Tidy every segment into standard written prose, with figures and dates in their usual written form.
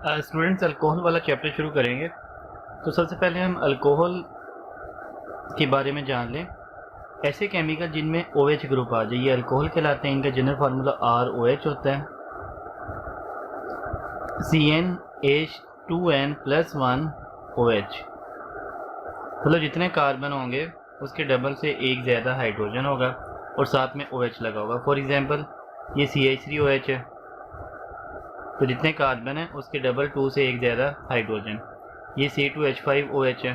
Students alcohol वाला chapter शुरू करेंगे। तो सबसे पहले हम अल्कोहल के बारे में जान लें। ऐसे केमिकल जिनमें OH ग्रुप आ जाए ये अल्कोहल कहलाते हैं। इनका जनरल फार्मूला ROH होता है। CnH2n+1OH, मतलब जितने कार्बन होंगे उसके डबल से एक ज़्यादा हाइड्रोजन होगा और साथ में OH लगा होगा। फॉर एग्जांपल ये CH3OH है, तो जितने कार्बन है उसके डबल 2 से एक ज़्यादा हाइड्रोजन। ये C2H5OH है,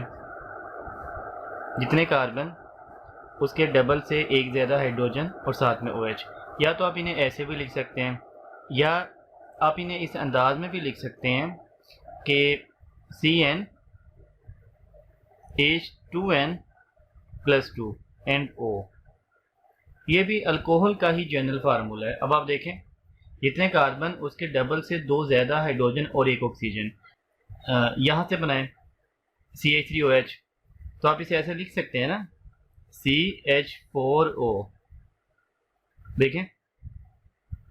जितने कार्बन उसके डबल से एक ज़्यादा हाइड्रोजन और साथ में OH। या तो आप इन्हें ऐसे भी लिख सकते हैं या आप इन्हें इस अंदाज में भी लिख सकते हैं कि CnH2n+2 एंड O। ये भी अल्कोहल का ही जनरल फार्मूला है। अब आप देखें, जितने कार्बन उसके डबल से दो ज़्यादा हाइड्रोजन और एक ऑक्सीजन। यहाँ से बनाएं CH3OH, तो आप इसे ऐसे लिख सकते हैं ना, CH4O। देखें,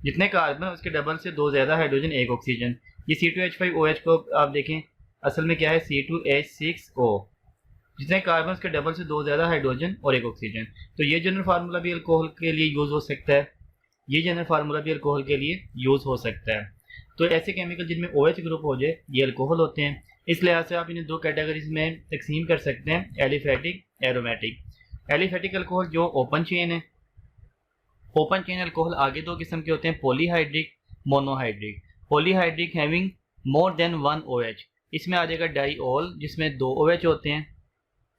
जितने कार्बन उसके डबल से दो ज़्यादा हाइड्रोजन एक ऑक्सीजन। ये C2H5OH को आप देखें, असल में क्या है, C2H6O। जितने कार्बन उसके डबल से दो ज़्यादा हाइड्रोजन और एक ऑक्सीजन। तो ये जनरल फार्मूला भी अल्कोहल के लिए यूज़ हो सकता है, ये जनरल फार्मूला भी अल्कोहल के लिए यूज़ हो सकता है। तो ऐसे केमिकल जिनमें OH ग्रुप हो जाए ये अल्कोहल होते हैं। इस लिहाज से आप इन्हें दो कैटेगरीज में तकसीम कर सकते हैं, एलिफेटिक, एरोमेटिक। एलिफेटिक अल्कोहल जो ओपन चेन है, ओपन चेन अल्कोहल आगे दो किस्म के होते हैं, polyhydric, monohydric. Polyhydric having more than one OH, इसमें आ जाएगा डाईऑल जिसमें दो OH होते हैं,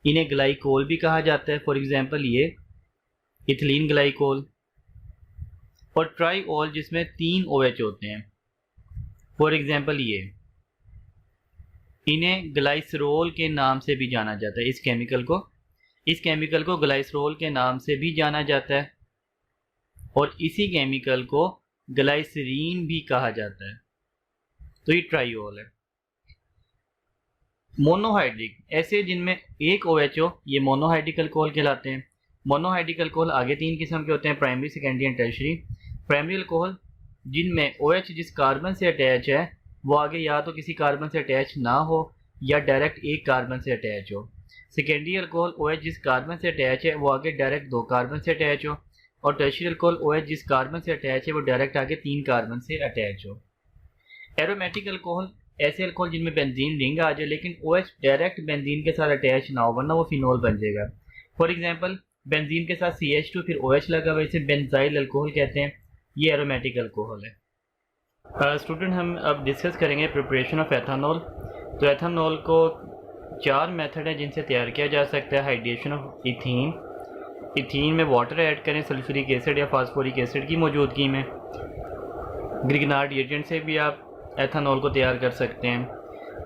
इन्हें ग्लाइकोल भी कहा जाता है। फॉर एग्जांपल ये इथिलीन ग्लाइकोल। और ट्राईऑल जिसमें तीन OH होते हैं, फॉर एग्जांपल ये, इन्हें ग्लाइसरोल के नाम से भी जाना जाता है। इस केमिकल को ग्लाइसरोल के नाम से भी जाना जाता है और इसी केमिकल को ग्लाइसरीन भी कहा जाता है। तो ये ट्राईऑल है। मोनोहाइड्रिक, ऐसे जिनमें एक OH हो, ये मोनोहाइड्रिक अल्कोहल कहलाते हैं। मोनोहाइड्रिक अल्कोहल आगे तीन किस्म के होते हैं, primary, secondary and tertiary. Primary alcohol जिनमें OH जिस कार्बन से अटैच है वो आगे या तो किसी कार्बन से अटैच ना हो या डायरेक्ट एक कार्बन से अटैच हो। सेकेंडरी अल्कोहल OH जिस कार्बन से अटैच है वो आगे डायरेक्ट दो कार्बन से अटैच हो। और टर्शरी अल्कोहल OH जिस कार्बन से अटैच है वो डायरेक्ट आगे तीन कार्बन से अटैच हो। एरोमेटिक अल्कोहल, ऐसे अल्कोहल जिनमें बेंजीन रिंग आ जाए लेकिन OH डायरेक्ट बेंजीन के साथ अटैच ना हो, वरना वो फिनोल बन जाएगा। फॉर एग्जांपल बेंजीन के साथ CH2 फिर OH लगा हुआ, इसे बेंजाइल अल्कोहल कहते हैं। ये एरोमेटिक अल्कोहल है। स्टूडेंट हम अब डिस्कस करेंगे प्रिपरेशन ऑफ एथानॉल। तो एथानॉल को चार मेथड हैं जिनसे तैयार किया जा सकता है। हाइड्रेशन ऑफ इथीन, इथीन में वाटर ऐड करें सल्फ्यूरिक एसिड या फास्फोरिक एसिड की मौजूदगी में। ग्रिग्नार्ड एजेंट से भी आप एथानॉल को तैयार कर सकते हैं।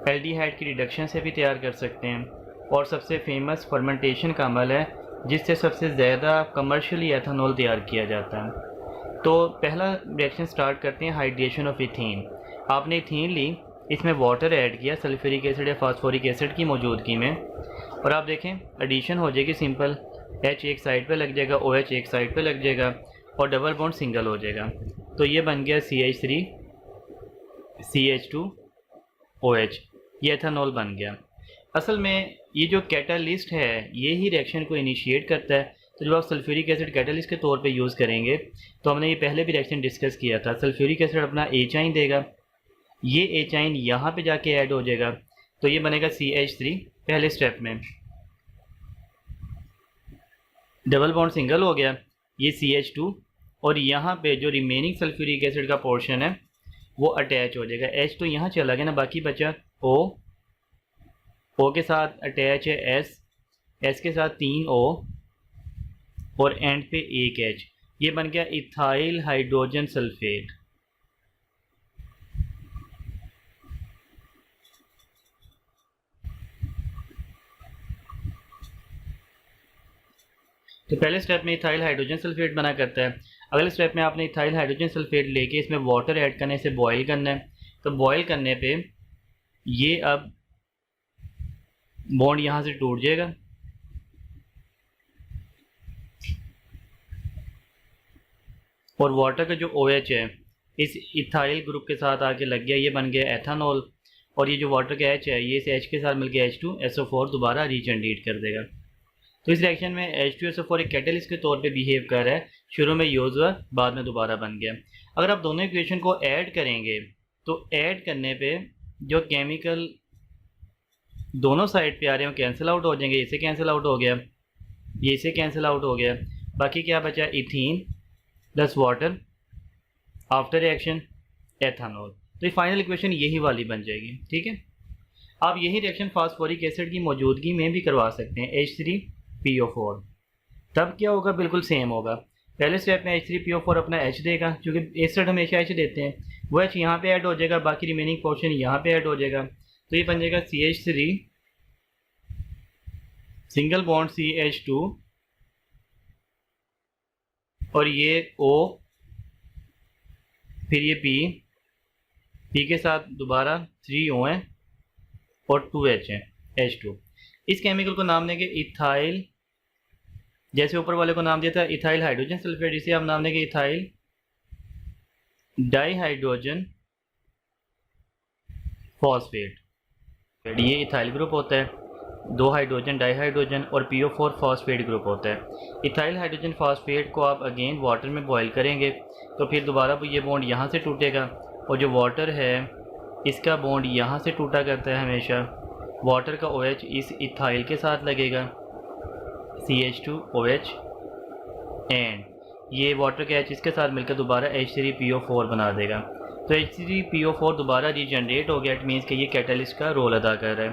एल्डिहाइड की रिडक्शन से भी तैयार कर सकते हैं। और सबसे फेमस फर्मेंटेशन का अमल है जिससे सबसे ज़्यादा कमर्शियली एथानॉल तैयार किया जाता है। तो पहला रिएक्शन स्टार्ट करते हैं, हाइड्रेशन ऑफ इथीन। आपने इथीन ली, इसमें वाटर ऐड किया सल्फ्यूरिक एसिड या फास्फोरिक एसिड की मौजूदगी में, और आप देखें एडिशन हो जाएगी सिंपल। H एक साइड पे लग जाएगा, OH एक साइड पे लग जाएगा और डबल बॉन्ड सिंगल हो जाएगा। तो ये बन गया CH3 CH2OH, ये एथानॉल बन गया। असल में ये जो कैटालिस्ट है ये ही रिएक्शन को इनिशिएट करता है। तो जब आप सल्फ्यूरिक एसिड कैटालिस्ट के तौर पे यूज़ करेंगे, तो हमने ये पहले भी रिएक्शन डिस्कस किया था, सल्फ्यूरिक एसिड अपना एचाइन देगा, ये एचाइन यहाँ पे जाके ऐड हो जाएगा, तो ये बनेगा CH3 पहले स्टेप में, डबल बॉन्ड सिंगल हो गया, ये CH2, और यहाँ पे जो रिमेनिंग सल्फ्यूरिक एसिड का पोर्शन है वो अटैच हो जाएगा। H तो यहाँ चला गया ना, बाकी बचा O, O के साथ अटैच है S के साथ तीन O और एंड पे एक H, ये बन गया इथाइल हाइड्रोजन सल्फेट। तो पहले स्टेप में इथाइल हाइड्रोजन सल्फेट बना करता है। अगले स्टेप में आपने इथाइल हाइड्रोजन सल्फेट लेके इसमें वाटर ऐड करने से बॉयल करना है। तो बॉयल करने पे ये अब बॉन्ड यहाँ से टूट जाएगा और वाटर का जो OH है इस इथाइल ग्रुप के साथ आके लग गया, ये बन गया एथानॉल। और ये जो वाटर का H है ये इस H के साथ मिलकर H2SO4 दोबारा रीजनरेट कर देगा। तो इस रिएक्शन में H2SO4 एक कैटलिस्ट के तौर पे बिहेव कर रहा है, शुरू में यूज हुआ, बाद में दोबारा बन गया। अगर आप दोनों इक्वेशन को ऐड करेंगे तो ऐड करने पे जो केमिकल दोनों साइड पे आ रहे हैं कैंसिल आउट हो जाएंगे। इसे कैंसिल आउट हो गया, ये इसे कैंसिल आउट हो गया, बाकी क्या बचा, ethene plus water after reaction ethanol. तो ये फाइनल इक्वेशन यही वाली बन जाएगी। ठीक है, आप यही रिएक्शन फास्फोरिक एसिड की मौजूदगी में भी करवा सकते हैं, H3PO4। तब क्या होगा, बिल्कुल सेम होगा। पहले स्टेप में H3PO4 अपना H देगा, क्योंकि एसिड हमेशा H देते हैं, वो H यहाँ पे ऐड हो जाएगा, बाकी रिमेनिंग पोर्शन यहाँ पे ऐड हो जाएगा। तो ये बन जाएगा CH3 सिंगल बॉन्ड CH2 और ये O, फिर ये P के साथ दोबारा 3O है और 2H है, H2। इस केमिकल को नाम देंगे इथाइल, जैसे ऊपर वाले को नाम दिया था इथाइल हाइड्रोजन सल्फेट, इसे आप नाम देंगे इथाइल डाईहाइड्रोजन फॉस्फेट। ये इथाइल ग्रुप होता है, 2 हाइड्रोजन डाईहाइड्रोजन, और PO4 फॉस्फेट ग्रुप होता है। इथाइल हाइड्रोजन फॉस्फेट को आप अगेन वाटर में बॉयल करेंगे तो फिर दोबारा ये बॉन्ड यहाँ से टूटेगा, और जो वाटर है इसका बॉन्ड यहाँ से टूटा करता है हमेशा। वाटर का OH इस इथाइल के साथ लगेगा, CH2OH, एंड ये वाटर का H इसके साथ मिलकर दोबारा H3PO4 बना देगा। तो H3PO4 दोबारा रीजनरेट हो गया। इट मीन्स कि ये कैटलिस्ट का रोल अदा कर रहा है।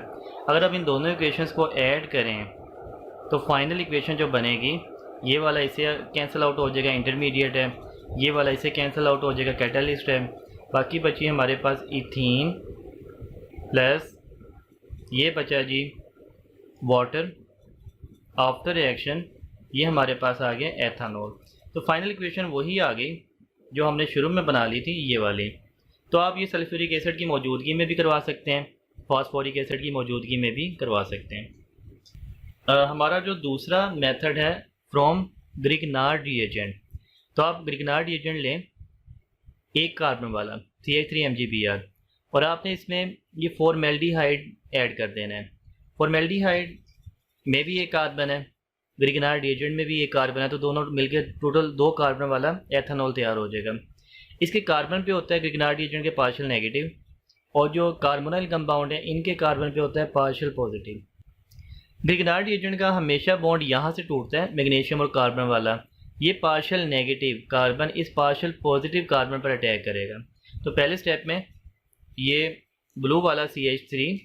अगर आप इन दोनों इक्वेशंस को ऐड करें तो फाइनल इक्वेशन जो बनेगी, ये वाला इसे कैंसिल आउट हो जाएगा, इंटरमीडिएट है, ये वाला इसे कैंसिल आउट हो जाएगा, कैटलिस्ट है। बाकी बची हमारे पास इथीन प्लस ये बचा जी वाटर आफ्टर रिएक्शन, ये हमारे पास आ गया एथानॉल। तो फाइनल इक्वेशन वही आ गई जो हमने शुरू में बना ली थी, ये वाली। तो आप ये सल्फ्यूरिक एसिड की मौजूदगी में भी करवा सकते हैं, फास्फोरिक एसिड की मौजूदगी में भी करवा सकते हैं। हमारा जो दूसरा मेथड है फ्रॉम ग्रिग्नार्ड रिएजेंट। तो आप ग्रिग्नार्ड रिएजेंट लें, एक कार्बन वाला CH3MgBr, और आपने इसमें ये फॉर्मेल्डिहाइड ऐड कर देना है। फॉर्मेल्डिहाइड में भी एक कार्बन है, ग्रिग्नार्ड रिएजेंट में भी एक कार्बन है, तो दोनों मिलकर टोटल 2 कार्बन वाला एथेनॉल तैयार हो जाएगा। इसके कार्बन पे होता है ग्रिग्नार्ड रिएजेंट के पार्शियल नेगेटिव, और जो कार्बोनाइल कंपाउंड है इनके कार्बन पे होता है पार्शियल पॉजिटिव। ग्रिग्नार्ड रिएजेंट का हमेशा बॉन्ड यहाँ से टूटता है, मैग्नीशियम और कार्बन वाला, ये पार्शियल नेगेटिव कार्बन इस पार्शियल पॉजिटिव कार्बन पर अटैक करेगा। तो पहले स्टेप में ये ब्लू वाला CH3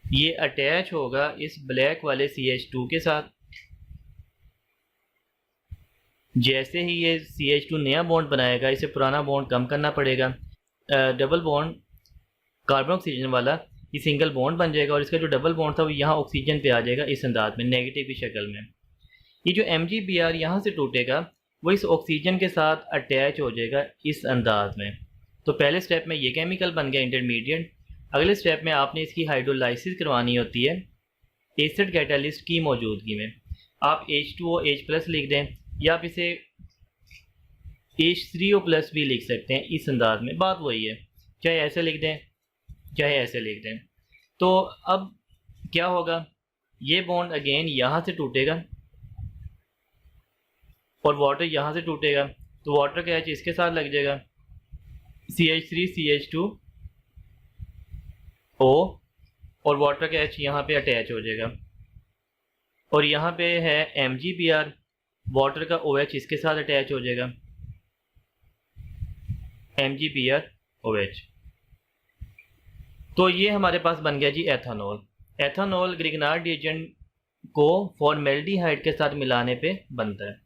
ये अटैच होगा इस ब्लैक वाले CH2 के साथ। जैसे ही ये CH2 नया बॉन्ड बनाएगा, इसे पुराना बॉन्ड कम करना पड़ेगा, डबल बॉन्ड कार्बन ऑक्सीजन वाला ये सिंगल बॉन्ड बन जाएगा, और इसका जो डबल बॉन्ड था वो यहाँ ऑक्सीजन पे आ जाएगा इस अंदाज में, नेगेटिव की शक्ल में। ये जो MgBr यहाँ से टूटेगा वो इस ऑक्सीजन के साथ अटैच हो जाएगा इस अंदाज में। तो पहले स्टेप में ये केमिकल बन गया इंटरमीडिएट। अगले स्टेप में आपने इसकी हाइड्रोलाइसिस करवानी होती है एसिड कैटालिस्ट की मौजूदगी में। आप H2OH+ लिख दें, या आप इसे H3O+ भी लिख सकते हैं इस अंदाज में, बात वही है, चाहे ऐसे लिख दें चाहे ऐसे लिख दें। तो अब क्या होगा, ये बॉन्ड अगेन यहाँ से टूटेगा और वाटर यहाँ से टूटेगा, तो वाटर का H इसके साथ लग जाएगा, CH3CH2O, और वाटर का H यहाँ पे अटैच हो जाएगा, और यहाँ पे है MgBr, वाटर का OH इसके साथ अटैच हो जाएगा, MgBrOH। तो ये हमारे पास बन गया जी एथेनॉल। एथेनॉल ग्रिग्नार्ड रिएजेंट को फॉर्मेल्डिहाइड के साथ मिलाने पे बनता है।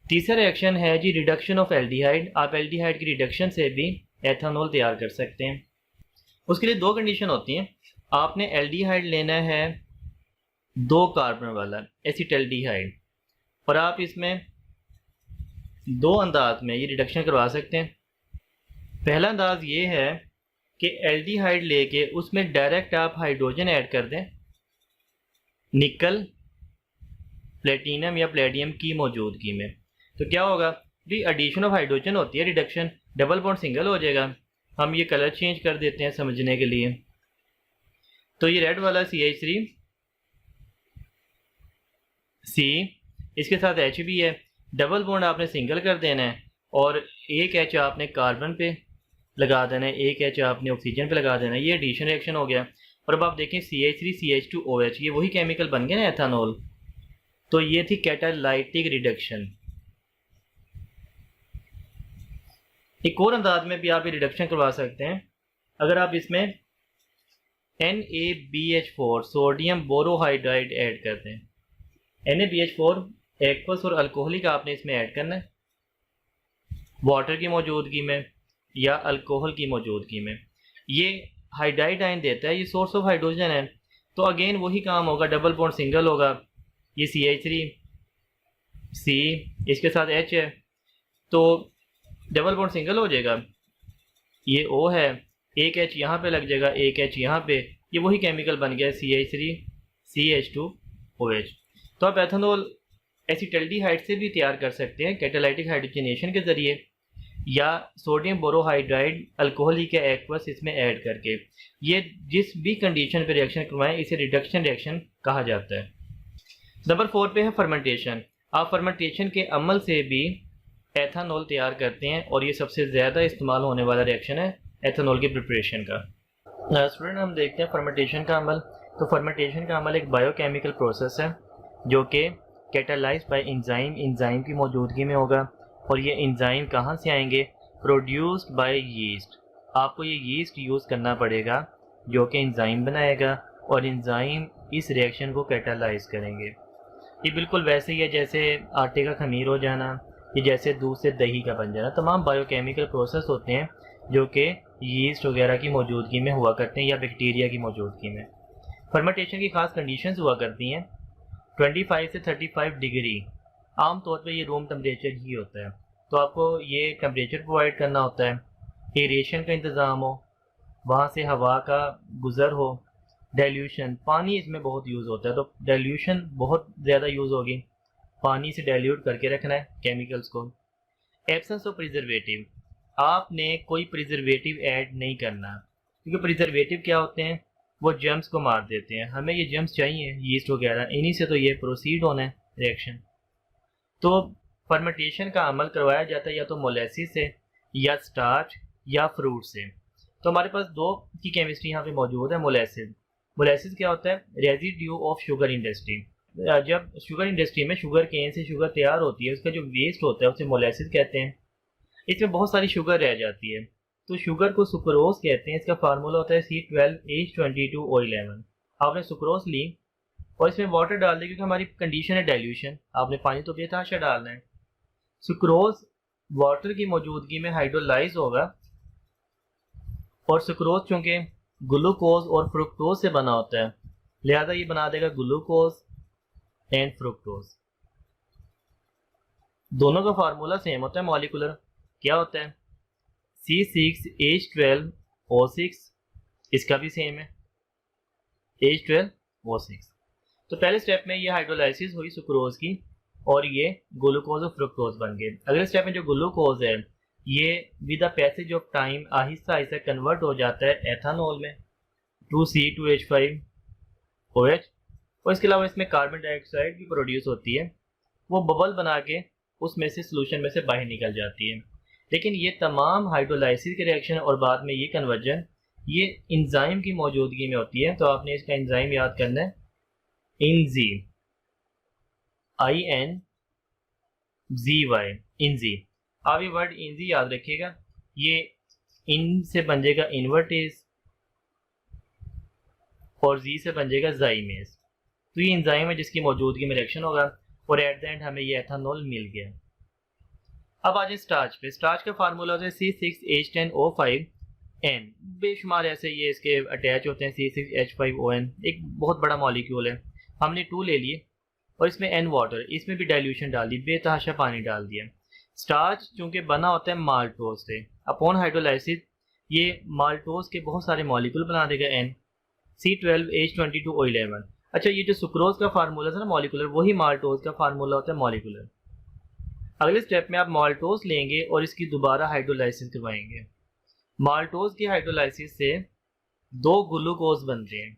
तीसरा रिएक्शन है जी रिडक्शन ऑफ एल्डिहाइड। आप एल्डिहाइड की रिडक्शन से भी एथेनॉल तैयार कर सकते हैं। उसके लिए 2 कंडीशन होती हैं। आपने एल्डिहाइड लेना है 2 कार्बन वाला एसिटल्डिहाइड, और आप इसमें 2 अंदाज में ये रिडक्शन करवा सकते हैं। पहला अंदाज ये है कि एल्डिहाइड लेके उसमें डायरेक्ट आप हाइड्रोजन ऐड कर दें निकल, प्लेटिनम या प्लेडियम की मौजूदगी में। तो क्या होगा, दी एडिशन ऑफ हाइड्रोजन होती है रिडक्शन, डबल बॉन्ड सिंगल हो जाएगा, हम ये कलर चेंज कर देते हैं समझने के लिए। तो ये रेड वाला CH3 C, इसके साथ H भी है, डबल बॉन्ड आपने सिंगल कर देना है और एक H आपने कार्बन पे लगा देना है, एक H आपने ऑक्सीजन पे लगा देना है। ये एडिशन रिएक्शन हो गया। और अब आप देखें CH3 CH2OH, ये वही केमिकल बन गया ना एथानॉल। तो ये थी कैटालाइटिक रिडक्शन। एक और अंदाज में भी आप ये रिडक्शन करवा सकते हैं। अगर आप इसमें NaBH4 सोडियम बोरोहाइड्राइड ऐड करते हैं, NaBH4 एक्वस और अल्कोहलिक आपने इसमें ऐड करना है वाटर की मौजूदगी में या अल्कोहल की मौजूदगी में। ये हाइड्राइड आयन देता है, ये सोर्स ऑफ हाइड्रोजन है। तो अगेन वही काम होगा, डबल बॉन्ड सिंगल होगा, ये CH3C इसके साथ H है तो डबल बॉन्ड सिंगल हो जाएगा, ये O है, एक H यहाँ पे लग जाएगा, एक H यहाँ पे, ये वही केमिकल बन गया CH3 CH2OH। तो आप एथेनॉल एसिटल्डिहाइड से भी तैयार कर सकते हैं कैटालाइटिक हाइड्रोजनेशन के ज़रिए, या सोडियम बोरोहाइड्राइड अल्कोहलिक या एक्वस इसमें ऐड करके। ये जिस भी कंडीशन पे रिएक्शन करवाएं इसे रिडक्शन रिएक्शन कहा जाता है। नंबर 4 पे है फर्मेंटेशन। आप फर्मेंटेशन के अमल से भी एथेनॉल तैयार करते हैं और ये सबसे ज़्यादा इस्तेमाल होने वाला रिएक्शन है एथेनॉल की प्रिपरेशन का। स्टूडेंट हम देखते हैं फर्मेंटेशन का अमल। तो फर्मेंटेशन का अमल एक बायोकेमिकल प्रोसेस है जो कि कैटालाइज बाय एंजाइम की मौजूदगी में होगा। और ये एंजाइम कहाँ से आएंगे? Produced by yeast. आपको ये यीस्ट यूज़ करना पड़ेगा जो कि एंजाइम बनाएगा और एंजाइम इस रिएक्शन को कैटालाइज करेंगे। ये बिल्कुल वैसे ही है जैसे आटे का खमीर हो जाना, ये जैसे दूध से दही का बन जाना। तमाम बायोकेमिकल प्रोसेस होते हैं जो कि यीस्ट वगैरह की मौजूदगी में हुआ करते हैं या बैक्टीरिया की मौजूदगी में। फर्मेंटेशन की खास कंडीशंस हुआ करती हैं 25 से 35 डिग्री। आम तौर पे ये रूम टेम्परेचर ही होता है, तो आपको ये टेम्परेचर प्रोवाइड करना होता है, एरेशन का इंतज़ाम हो, वहाँ से हवा का गुज़र हो, डाइल्यूशन, पानी इसमें बहुत यूज़ होता है तो डाइल्यूशन बहुत ज़्यादा यूज़ होगी, पानी से डाइल्यूट करके रखना है केमिकल्स को। एब्सेंस ऑफ प्रिजर्वेटिव, आपने कोई प्रिजर्वेटिव ऐड नहीं करना क्योंकि प्रिजर्वेटिव क्या होते हैं? वो जर्म्स को मार देते हैं। हमें ये जर्म्स चाहिए, यीस्ट वगैरह, इन्हीं से तो ये प्रोसीड होना है रिएक्शन। तो फर्मेंटेशन का अमल करवाया जाता है या तो मोलेसिस से या स्टार्च या फ्रूट से। तो हमारे पास दो की केमिस्ट्री यहाँ पे मौजूद है। मोलेसिस क्या होता है? Residue of sugar industry. जब शुगर इंडस्ट्री में शुगर केन से शुगर तैयार होती है, उसका जो वेस्ट होता है उसे मोलेसिस कहते हैं। इसमें बहुत सारी शुगर रह जाती है तो शुगर को सुक्रोज कहते हैं। इसका फार्मूला होता है C12H22O11। आपने सुक्रोज ली और इसमें वाटर डाल दिया क्योंकि हमारी कंडीशन है डाइल्यूशन, आपने पानी तो बेतहाशा डालना है। सुक्रोज वाटर की मौजूदगी में हाइड्रोलाइज होगा और सुक्रोज चूंकि ग्लूकोज और फ्रुक्टोज से बना होता है लिहाजा ये बना देगा ग्लूकोज एंड फ्रुक्टोज। दोनों का फार्मूला सेम होता है मॉलिक्यूलर। क्या होता है? C6H12O6, इसका भी सेम है H12O6। तो पहले स्टेप में ये हाइड्रोलाइसिस हुई सुक्रोज की और ये ग्लूकोज और फ्रुक्टोज बन गए। अगले स्टेप में जो ग्लूकोज है ये with the passage of time Aahista Aahista convert हो जाता है एथेनॉल में 2C2H5OH। और इसके अलावा इसमें कार्बन डाइऑक्साइड भी प्रोड्यूस होती है, वो बबल बना के उसमें से सोल्यूशन में से बाहर निकल जाती है। लेकिन ये तमाम हाइड्रोलाइसिस के रिएक्शन और बाद में ये कन्वर्जन ये एंजाइम की मौजूदगी में होती है। तो आपने इसका एंजाइम याद करना है, इंजी, INZY, इंजी। आप ये वर्ड इंजी याद रखिएगा। ये इन से बन जाएगा इन्वर्टेज और जी से बन जाएगा जाइमेज। तो ये एंजाइम है जिसकी मौजूदगी में रिएक्शन होगा और एट द एंड हमें ये एथेनॉल मिल गया। अब आ जाए स्टार्च पे। स्टार्च का फार्मूला होता है C6H10O5N। बेशुमार ऐसे ये इसके अटैच होते हैं C6H5ON, एक बहुत बड़ा मॉलिक्यूल है। हमने 2 ले लिए और इसमें N वाटर, इसमें भी डाइल्यूशन डाल दी, बेतहाशा पानी डाल दिया। स्टार्च चूंकि बना होता है माल्टोज से, अपॉन हाइड्रोलाइसिस ये माल्टोज के बहुत सारे मॉलिक्यूल बना देगा N, C12H22O11। अच्छा, ये जो सुक्रोज का फार्मूला था ना मॉलिकुलर, वही माल्टोज का फार्मूला होता है मॉलिकुलर। अगले स्टेप में आप माल्टोज लेंगे और इसकी दोबारा हाइड्रोलाइसिस करवाएंगे। माल्टोज की हाइड्रोलाइसिस से दो ग्लूकोज बनते हैं,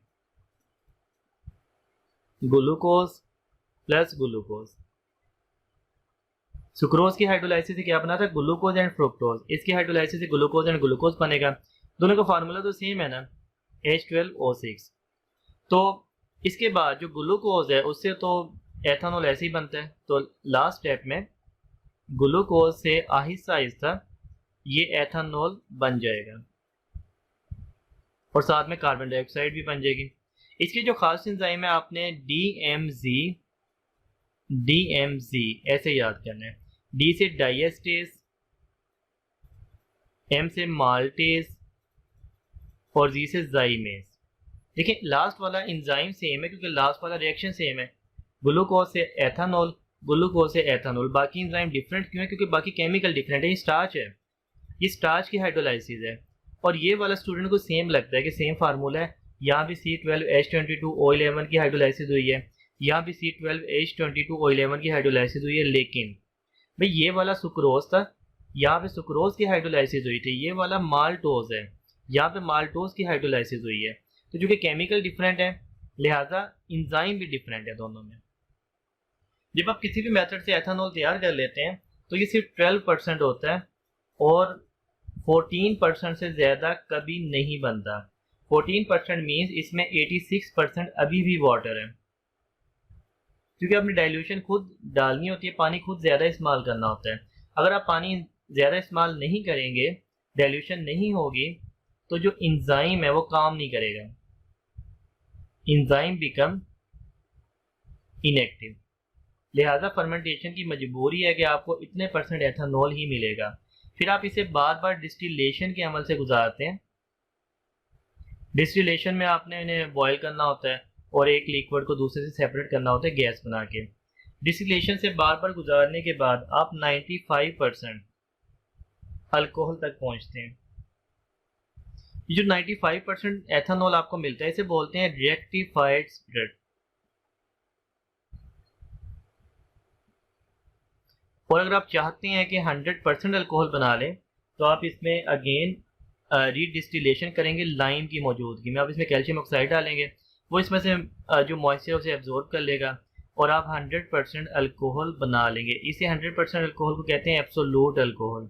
ग्लूकोज प्लस ग्लूकोज। सुक्रोज की हाइड्रोलाइसिस से क्या बना था, ग्लूकोज एंड फ्रुक्टोज। इसकी हाइड्रोलाइसिस से ग्लूकोज एंड ग्लूकोज बनेगा। दोनों का फार्मूला तो सेम है ना, H12O6। तो इसके बाद जो ग्लूकोज है उससे तो एथानॉल ऐसे ही बनता है, तो लास्ट स्टेप में ग्लूकोज से आहिस्ता आहिस्ता ये एथानॉल बन जाएगा और साथ में कार्बन डाइऑक्साइड भी बन जाएगी। इसकी जो खास एंजाइम है आपने DMZ ऐसे याद करना है। D से डाइएस्टेज, M से माल्टेज और Z से जाइमेज। देखिए लास्ट वाला एंजाइम सेम है क्योंकि लास्ट वाला रिएक्शन सेम है, ग्लूकोज से एथानॉल, ग्लूकोज से एथानॉल। बाकी एंजाइम डिफरेंट क्यों है, क्योंकि बाकी केमिकल डिफरेंट है। ये स्टार्च है, ये स्टार्च की हाइड्रोलाइसिस है। और ये वाला स्टूडेंट को सेम लगता है कि सेम फार्मूला है, यहाँ भी C12H22O11 की हाइड्रोलाइसिस हुई है, यहाँ भी C12H22O11 की हाइड्रोलाइसिस हुई है। लेकिन भाई ये वाला सुक्रोज था, यहाँ पे सुक्रोज की हाइड्रोलाइसिस हुई थी, ये वाला माल्टोज है, यहाँ पे माल्टोज की हाइड्रोलाइसिस हुई है। तो चूंकि केमिकल डिफरेंट है लिहाजा इंजाइम भी डिफरेंट है दोनों में। जब आप किसी भी मेथड से एथानॉल तैयार कर लेते हैं तो ये सिर्फ 12% होता है और 14% से ज़्यादा कभी नहीं बनता। 14% मीन्स इसमें 86% अभी भी वाटर है, क्योंकि आपने डाइल्यूशन खुद डालनी होती है, पानी खुद ज़्यादा इस्तेमाल करना होता है। अगर आप पानी ज़्यादा इस्तेमाल नहीं करेंगे, डाइल्यूशन नहीं होगी, तो जो इंजाइम है वो काम नहीं करेगा, इंजाइम बिकम इनएक्टिव। लिहाजा फर्मेंटेशन की मजबूरी है कि आपको इतने % एथानॉल ही मिलेगा। फिर आप इसे बार बार डिस्टिलेशन के अमल से गुजारते हैं। डिस्टिलेशन में आपने इन्हें बॉयल करना होता है और एक लिक्विड को दूसरे से सेपरेट करना होता है गैस बना के। डिस्टिलेशन से बार बार गुजारने के बाद आप 95% अल्कोहल तक पहुंचते हैं। ये जो 95% एथानॉल आपको मिलता है इसे बोलते हैं रेक्टिफाइड स्प्रिट। और अगर आप चाहते हैं कि 100% अल्कोहल बना लें तो आप इसमें अगेन रीडिस्टिलेशन करेंगे लाइम की मौजूदगी में। आप इसमें कैल्शियम ऑक्साइड डालेंगे, वो इसमें से जो मॉइस्चर उसे एब्जॉर्ब कर लेगा और आप 100% अल्कोहल बना लेंगे। इसे 100% अल्कोहल को कहते हैं एब्सोल्यूट अल्कोहल।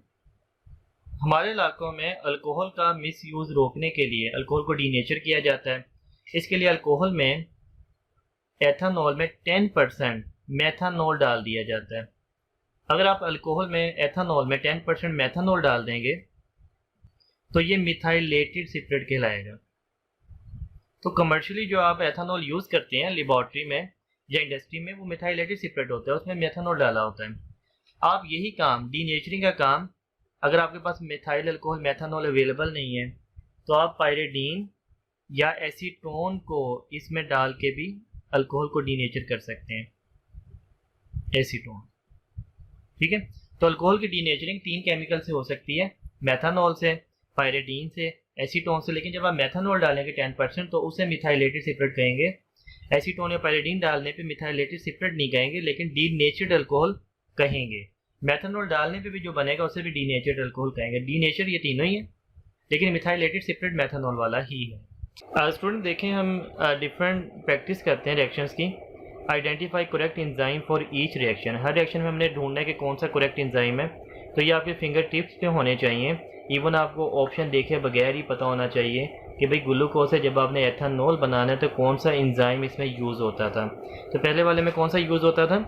हमारे इलाकों में अल्कोहल का मिस यूज़ रोकने के लिए अल्कोहल को डीनेचर किया जाता है। इसके लिए अल्कोहल में एथानॉल में 10% मेथानॉल डाल दिया जाता है। अगर आप अल्कोहल में एथानॉल में 10% मेथानॉल डाल देंगे तो ये मिथाइलेटेड स्पिरिट कहलाएगा। तो कमर्शियली जो आप एथानॉल यूज़ करते हैं लेबॉर्ट्री में या इंडस्ट्री में, वो मिथाइलेटेड स्पिरिट होता है, उसमें मेथानॉल डाला होता है। आप यही काम, डीनेचरिंग का काम, अगर आपके पास मिथाइल अल्कोहल मेथानॉल अवेलेबल नहीं है तो आप पायरिडीन या एसीटोन को इसमें डाल के भी अल्कोहल को डीनेचर कर सकते हैं, एसीटोन। ठीक है, तो अल्कोहल की डीनेचरिंग 3 केमिकल से हो सकती है, मेथानॉल से, पायरिडीन से, एसीटोन से। लेकिन जब आप मेथानॉल डालेंगे 10% तो उसे मिथाइलेटेड स्पिरिट कहेंगे। एसीटोन या पायरिडीन डालने पे मिथाइलेटेड स्पिरिट नहीं कहेंगे लेकिन डीनेचर्ड अल्कोहल कहेंगे। मेथानॉल डालने पे भी जो बनेगा उसे भी डीनेचर्ड अल्कोहल कहेंगे। डीनेचर ये तीनों ही है लेकिन मिथाइलेटेड स्पिरिट मेथानॉल वाला ही है। स्टूडेंट देखें, हम डिफरेंट प्रैक्टिस करते हैं रिएक्शंस की। Identify correct enzyme for each reaction. Her reaction में हमने ढूंढना है कि कौन सा करेक्ट एंजाइम है, तो ये आपके फिंगर टिप्स पे होने चाहिए। इवन आपको ऑप्शन देखे बगैर ही पता होना चाहिए कि भाई ग्लूकोज से जब आपने एथानॉल बनाना है तो कौन सा एंजाइम इसमें यूज़ होता था। तो पहले वाले में कौन सा यूज़ होता था,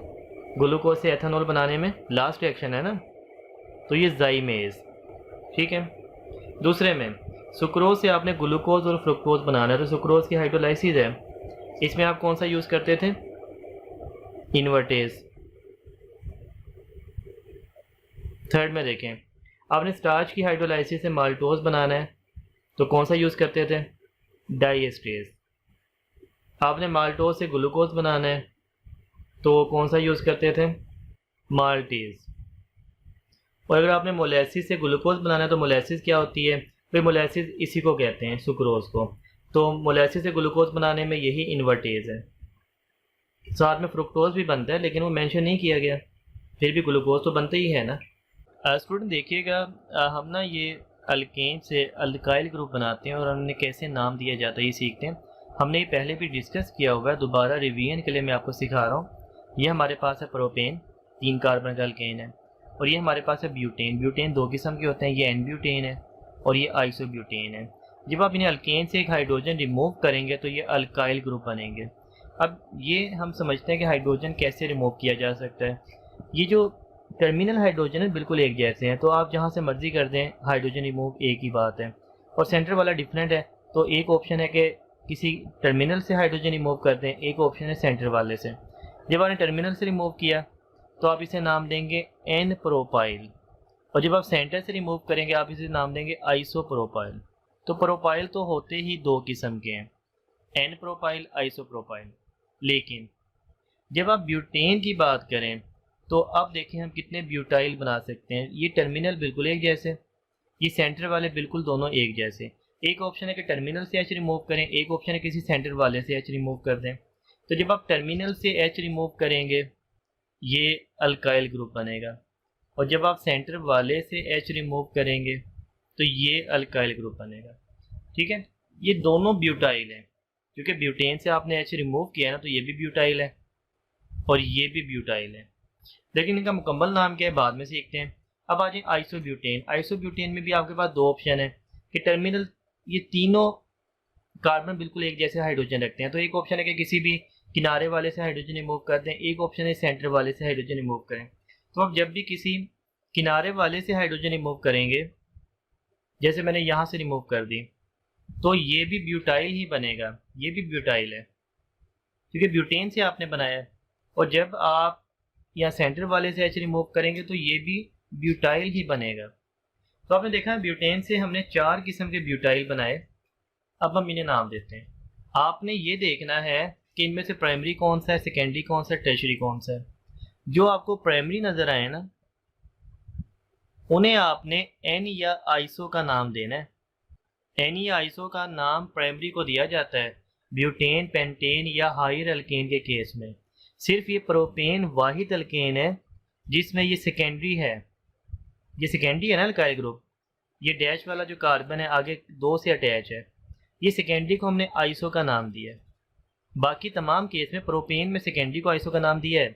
ग्लूकोज से एथानॉल बनाने में, लास्ट रिएक्शन है ना, तो ये जाइमेज। ठीक है, दूसरे में सुक्रोज से आपने ग्लूकोज और फ्रुक्टोज बनाना है तो सुक्रोज की हाइड्रोलाइसिस है, इसमें आप कौन सा यूज़ करते थे, इन्वर्टेज। थर्ड में देखें, आपने स्टार्च की हाइड्रोलाइसिस से माल्टोज बनाना है तो कौन सा यूज़ करते थे, डाइएस्टेज। आपने माल्टोज से ग्लूकोज बनाना है तो कौन सा यूज़ करते थे, माल्टेज। और अगर आपने मोलेसिस से ग्लूकोज बनाना है तो मोलेसिस क्या होती है, भाई मोलेसिस इसी को कहते हैं, सुक्रोज को। तो मोलेसिस से ग्लूकोज बनाने में यही इन्वर्टेज है। साथ में फ्रुक्टोज भी बनता है लेकिन वो मेंशन नहीं किया गया, फिर भी ग्लूकोज तो बनता ही है ना। स्टूडेंट देखिएगा, हम ना ये अल्केन से अल्काइल ग्रुप बनाते हैं और उन्हें कैसे नाम दिया जाता है ये सीखते हैं। हमने ये पहले भी डिस्कस किया हुआ है, दोबारा रिवीजन के लिए मैं आपको सिखा रहा हूँ। ये हमारे पास है प्रोपेन, 3 कार्बन का अल्केन है, और ये हमारे पास है ब्यूटेन। ब्यूटेन 2 किस्म के होते हैं, ये एन ब्यूटेन है और ये आइसोब्यूटेन है। जब आप इन्हें अल्केन से एक हाइड्रोजन रिमूव करेंगे तो ये अल्काइल ग्रुप बनेंगे। अब ये हम समझते हैं कि हाइड्रोजन कैसे रिमूव किया जा सकता है। ये जो टर्मिनल हाइड्रोजन है बिल्कुल एक जैसे हैं, तो आप जहाँ से मर्जी कर दें हाइड्रोजन रिमूव एक ही बात है, और सेंटर वाला डिफरेंट है। तो एक ऑप्शन है कि किसी टर्मिनल से हाइड्रोजन रिमूव कर दें, एक ऑप्शन है सेंटर वाले से। जब आपने टर्मिनल से रिमूव किया तो आप इसे नाम देंगे एन प्रोपाइल, और जब आप सेंटर से रिमूव करेंगे आप इसे नाम देंगे आइसोप्रोपाइल। तो प्रोपाइल तो होते ही 2 किस्म के हैं, एन प्रोपाइल, आइसोप्रोपाइल। लेकिन जब आप ब्यूटेन की बात करें तो अब देखें हम कितने ब्यूटाइल बना सकते हैं। ये टर्मिनल बिल्कुल एक जैसे, ये सेंटर वाले बिल्कुल दोनों एक जैसे। एक ऑप्शन है कि टर्मिनल से एच रिमूव करें, एक ऑप्शन है किसी सेंटर वाले से एच रिमूव कर दें। तो जब आप टर्मिनल से एच रिमूव करेंगे ये अल्काइल ग्रुप बनेगा, और जब आप सेंटर वाले से एच रिमूव करेंगे तो ये अल्काइल ग्रुप बनेगा। ठीक है, ये दोनों ब्यूटाइल हैं, क्योंकि ब्यूटेन से आपने एच रिमूव किया ना, तो ये भी ब्यूटाइल है और ये भी ब्यूटाइल है। लेकिन इनका मुकम्मल नाम क्या है बाद में सीखते हैं। अब आ जाए आइसोब्यूटेन। आइसोब्यूटेन में भी आपके पास 2 ऑप्शन है कि टर्मिनल, ये तीनों कार्बन बिल्कुल एक जैसे हाइड्रोजन रखते हैं। तो एक ऑप्शन है कि किसी भी किनारे वाले से हाइड्रोजन रिमूव कर दें, एक ऑप्शन है सेंटर वाले से हाइड्रोजन रिमूव करें। तो अब जब भी किसी किनारे वाले से हाइड्रोजन रिमूव करेंगे, जैसे मैंने यहाँ से रिमूव कर दी, तो ये भी ब्यूटाइल ही बनेगा, ये भी ब्यूटाइल है क्योंकि ब्यूटेन से आपने बनाया है। और जब आप या सेंटर वाले से एच रिमूव करेंगे तो ये भी ब्यूटाइल ही बनेगा। तो आपने देखा है ब्यूटेन से हमने 4 किस्म के ब्यूटाइल बनाए। अब हम इन्हें नाम देते हैं। आपने ये देखना है कि इनमें से प्राइमरी कौन सा है, सेकेंडरी कौन सा है, टर्शरी कौन सा है। जो आपको प्राइमरी नज़र आए ना, उन्हें आपने एन या आइसो का नाम देना है। एन या आइसो का नाम प्राइमरी को दिया जाता है ब्यूटेन, पेंटेन या हायर अल्केन के केस में। सिर्फ ये प्रोपेन वाहिद अल्केन है जिसमें ये सेकेंडरी है। ये सेकेंडरी है ना अल्काइल ग्रुप, ये डैश वाला जो कार्बन है आगे 2 से अटैच है, ये सेकेंडरी को हमने आइसो का नाम दिया है। बाकी तमाम केस में प्रोपेन में सेकेंडरी को आइसो का नाम दिया है,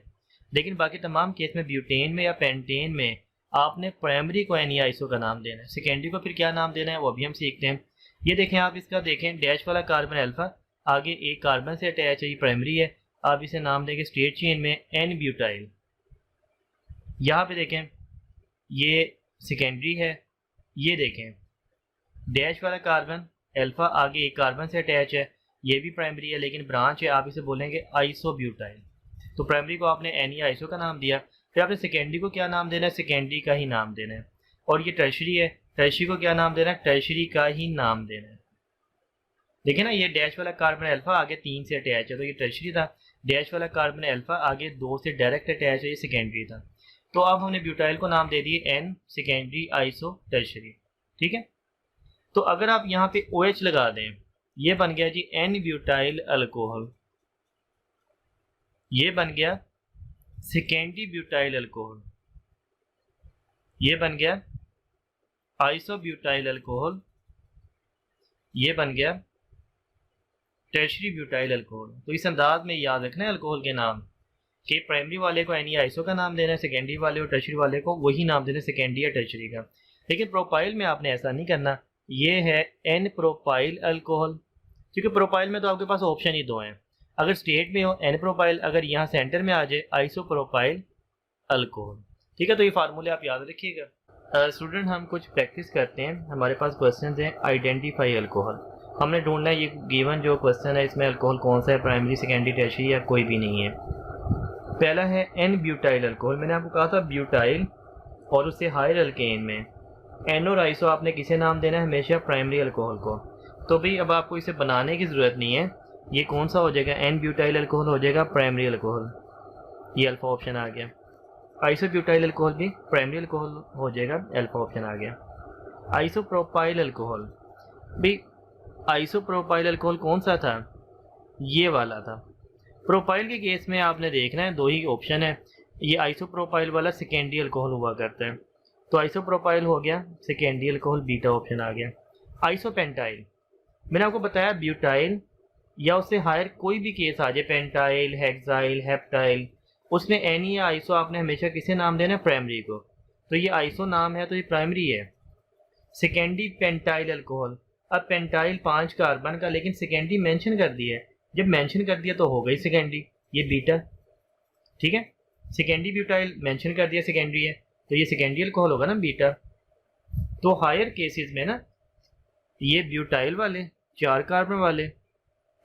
लेकिन बाकी तमाम केस में ब्यूटेन में या पेंटेन में आपने प्राइमरी को एन या आइसो का नाम देना है। सेकेंडरी को फिर क्या नाम देना है वो अभी हम सीखते हैं। ये देखें, आप इसका देखें, डैश वाला कार्बन अल्फा, आगे एक कार्बन से अटैच है, ये प्राइमरी है। आप इसे नाम देंगे स्ट्रेट चेन में एन ब्यूटाइल। यहाँ पे देखें ये सेकेंडरी है, ये देखें डैश वाला कार्बन अल्फा आगे एक कार्बन से अटैच है, ये भी प्राइमरी है लेकिन ब्रांच है, आप इसे बोलेंगे आइसोब्यूटाइल। तो प्राइमरी को आपने एन या आइसो का नाम दिया, फिर आपने सेकेंडरी को क्या नाम देना है, सेकेंडरी का ही नाम देना है। और ये टर्शरी है, टर्शरी को क्या नाम देना है, टर्शरी का ही नाम देना है। देखिए ना, ये डैश वाला कार्बन अल्फा आगे 3 से अटैच है तो ये टर्शरी था, डैश वाला कार्बन अल्फा आगे 2 से डायरेक्ट अटैच है, ये सेकेंडरी था। तो अब हमने ब्यूटाइल को नाम दे दिए एन, सेकेंडरी, आइसो, टर्शरी। ठीक है, तो अगर आप यहाँ पे OH लगा दें, ये बन गया जी एन ब्यूटाइल अल्कोहल, ये बन गया सेकेंडरी ब्यूटाइल अल्कोहल, ये बन गया आइसो ब्यूटाइल अल्कोहल, ये बन गया टर्शरी ब्यूटाइल अल्कोहल। तो इस अंदाज में याद रखना है अल्कोहल के नाम कि प्राइमरी वाले को एन या आइसो का नाम देना है, सेकेंडरी वाले और टर्शरी वाले को वही नाम देना है, सेकेंडरी या टर्शरी का। लेकिन प्रोपाइल में आपने ऐसा नहीं करना, ये है एन प्रोपाइल अल्कोहल, क्योंकि प्रोपाइल में तो आपके पास ऑप्शन ही 2 हैं। अगर स्टेट में हो एन प्रोपाइल, अगर यहाँ सेंटर में आ जाए आइसो प्रोपाइल अल्कोहल। ठीक है, तो ये फार्मूले आप याद रखिएगा। स्टूडेंट हम कुछ प्रैक्टिस करते हैं, हमारे पास क्वेश्चन हैं। आइडेंटिफाई अल्कोहल, हमने ढूंढना है ये गिवन जो क्वेश्चन है इसमें अल्कोहल कौन सा है, प्राइमरी, सेकेंडरी, टर्शरी या कोई भी नहीं है। पहला है एन ब्यूटाइल अल्कोहल। मैंने आपको कहा था ब्यूटाइल और उससे हायर अल्केन में एन और आइसो आपने किसे नाम देना है, हमेशा प्राइमरी अल्कोहल को। तो भाई अब आपको इसे बनाने की ज़रूरत नहीं है, ये कौन सा हो जाएगा, एन ब्यूटाइल अल्कोहल हो जाएगा प्राइमरी अल्कोहल, ये अल्फा ऑप्शन आ गया। आइसो ब्यूटाइल अल्कोहल भी प्राइमरी अल्कोहल हो जाएगा, अल्फा ऑप्शन आ गया। आइसो प्रोपाइल अल्कोहल, भाई आइसो प्रोपाइल अल्कोहल कौन सा था, ये वाला था। प्रोपाइल के केस में आपने देखना है 2 ही ऑप्शन है, ये आइसो प्रोपाइल वाला सेकेंडरी अल्कोहल हुआ करता है। तो आइसोप्रोपाइल हो गया, सेकेंडरी अल्कोहल बीटा ऑप्शन आ गया। आइसोपेंटाइल, मैंने आपको बताया ब्यूटाइल या उससे हायर कोई भी केस आ जाए, पेंटाइल, हेक्साइल, हेप्टाइल, उसमें एन या आइसो आपने हमेशा किसे नाम देना है, प्राइमरी को। तो ये आइसो नाम है तो ये प्राइमरी है। सेकेंडरी पेंटाइल अल्कोहल, अब पेंटाइल 5 कार्बन का, लेकिन सेकेंडरी मेंशन कर दिया है, जब मेंशन कर दिया तो हो गई सेकेंडरी, ये बीटा, ठीक है। सेकेंडरी ब्यूटाइल मेंशन कर दिया सेकेंडरी है, तो ये सेकेंडरी अल्कोहल होगा ना बीटा। तो हायर केसेस में ना ये ब्यूटाइल वाले 4 कार्बन वाले,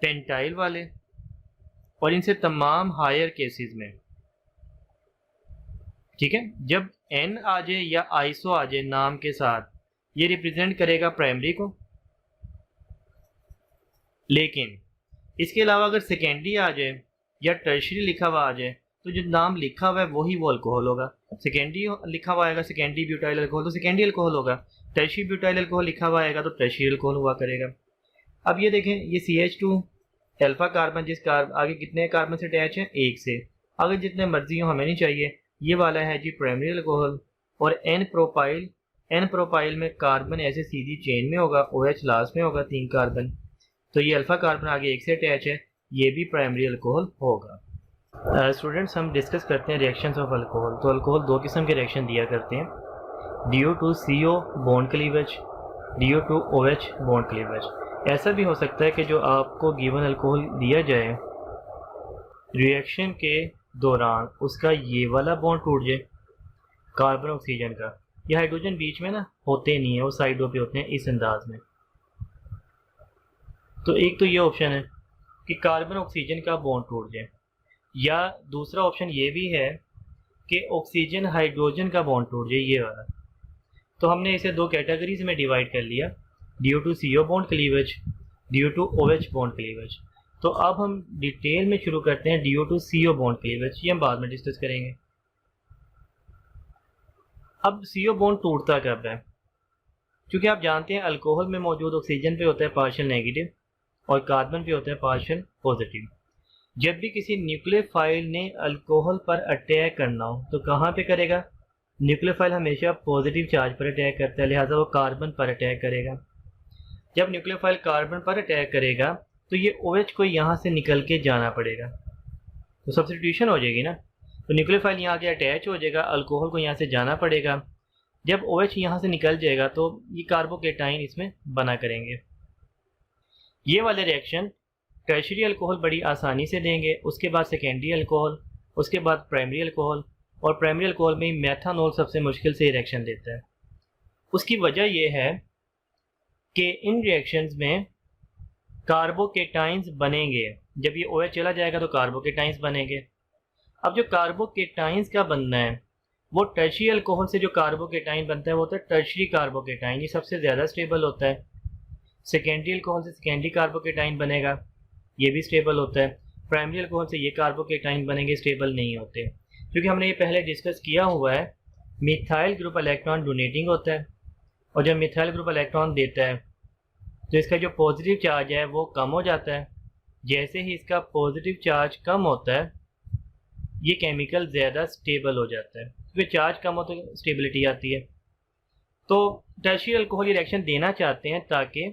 पेंटाइल वाले, और इनसे तमाम हायर केसेस में, ठीक है, जब एन आ जाए या आइसो आ जाए नाम के साथ, ये रिप्रेजेंट करेगा प्राइमरी को। लेकिन इसके अलावा अगर सेकेंडरी आ जाए या टर्शरी लिखा हुआ आ जाए, तो जो नाम लिखा हुआ है वही वो अल्कोहल होगा। सेकेंडरी लिखा हुआ आएगा सेकेंडरी ब्यूटाइल अल्कोहल, तो सेकेंडरी अल्कोहल होगा। टर्शरी ब्यूटाइल अल्कोहल लिखा हुआ आएगा तो टर्शरी अल्कोहल हुआ करेगा। अब ये देखें, ये CH2 अल्फा कार्बन, जिस कार्बन आगे कितने कार्बन से अटैच है, 1 से, आगे जितने मर्जी हो हमें नहीं चाहिए, ये वाला है जी प्राइमरी अल्कोहल। और एन प्रोपाइल में कार्बन ऐसे सीधी चेन में होगा, OH लास्ट में होगा, 3 कार्बन, तो ये अल्फा कार्बन आगे 1 से अटैच है, ये भी प्राइमरी अल्कोहल होगा। स्टूडेंट्स, हम डिस्कस करते हैं रिएक्शंस ऑफ अल्कोहल। तो अल्कोहल 2 किस्म के रिएक्शन दिया करते हैं, DO2CO bond cleavage, DO2OH bond cleavage. ऐसा भी हो सकता है कि जो आपको गिवन अल्कोहल दिया जाए, रिएक्शन के दौरान उसका ये वाला बॉन्ड टूट जाए कार्बन ऑक्सीजन का, ये हाइड्रोजन बीच में ना होते नहीं है, वो साइडों पे होते हैं इस अंदाज में। तो एक तो ये ऑप्शन है कि कार्बन ऑक्सीजन का बॉन्ड टूट जाए, या दूसरा ऑप्शन ये भी है कि ऑक्सीजन हाइड्रोजन का बॉन्ड टूट जाए, ये वाला। तो हमने इसे 2 कैटेगरीज में डिवाइड कर लिया, DO2CO bond cleavage, DO2OH bond cleavage. तो अब हम डिटेल में शुरू करते हैं DO2CO बॉन्ड क्लीवेज, ये हम बाद में डिस्कस करेंगे। अब CO बॉन्ड टूटता कब है? क्योंकि आप जानते हैं अल्कोहल में मौजूद ऑक्सीजन पे होता है पार्शियल नेगेटिव और कार्बन पे होता है पार्शियल पॉजिटिव। जब भी किसी न्यूक्लियोफाइल ने अल्कोहल पर अटैक करना हो तो कहाँ पे करेगा? न्यूक्लियोफाइल हमेशा पॉजिटिव चार्ज पर अटैक करता है, लिहाजा वो कार्बन पर अटैक करेगा। जब न्यूक्लियोफाइल कार्बन पर अटैक करेगा तो ये OH को यहाँ से निकल के जाना पड़ेगा, तो सब्स्टिट्यूशन हो जाएगी ना। तो न्यूक्लियोफाइल यहाँ के अटैच हो जाएगा, अल्कोहल को यहाँ से जाना पड़ेगा। जब OH यहाँ से निकल जाएगा तो ये कार्बोकेटाइन इसमें बना करेंगे। ये वाले रिएक्शन टर्शरी अल्कोहल बड़ी आसानी से देंगे, उसके बाद सेकेंडरी अल्कोहल, उसके बाद प्राइमरी अल्कोहल, और प्राइमरी अल्कोहल में मेथानॉल सबसे मुश्किल से रिएक्शन देता है। उसकी वजह यह है कि इन रिएक्शंस में कार्बोकेटाइंस बनेंगे, जब ये OH चला जाएगा तो कार्बोकेटाइंस बनेंगे। अब जो कार्बोकेटाइंस का बनना है वो टर्शरी अल्कोहल से जो कार्बोकेटाइन बनता है वो होता है टर्शरी कार्बोकेटाइन, ये सबसे ज़्यादा स्टेबल होता है। सेकेंडरी अल्कोहल से सेकेंडरी कार्बोकेटाइन बनेगा, ये भी स्टेबल होता है। प्राइमरी अल्कोहल से ये कार्बोकेटाइन बनेंगे, स्टेबल नहीं होते, क्योंकि हमने ये पहले डिस्कस किया हुआ है। मिथाइल ग्रुप इलेक्ट्रॉन डोनेटिंग होता है, और जब मिथाइल ग्रुप इलेक्ट्रॉन देता है तो इसका जो पॉजिटिव चार्ज है वो कम हो जाता है। जैसे ही इसका पॉजिटिव चार्ज कम होता है ये केमिकल ज़्यादा स्टेबल हो जाता है, क्योंकि चार्ज कम हो तो स्टेबिलिटी आती है। तो टर्शरी अल्कोहल ये रिएक्शन देना चाहते हैं ताकि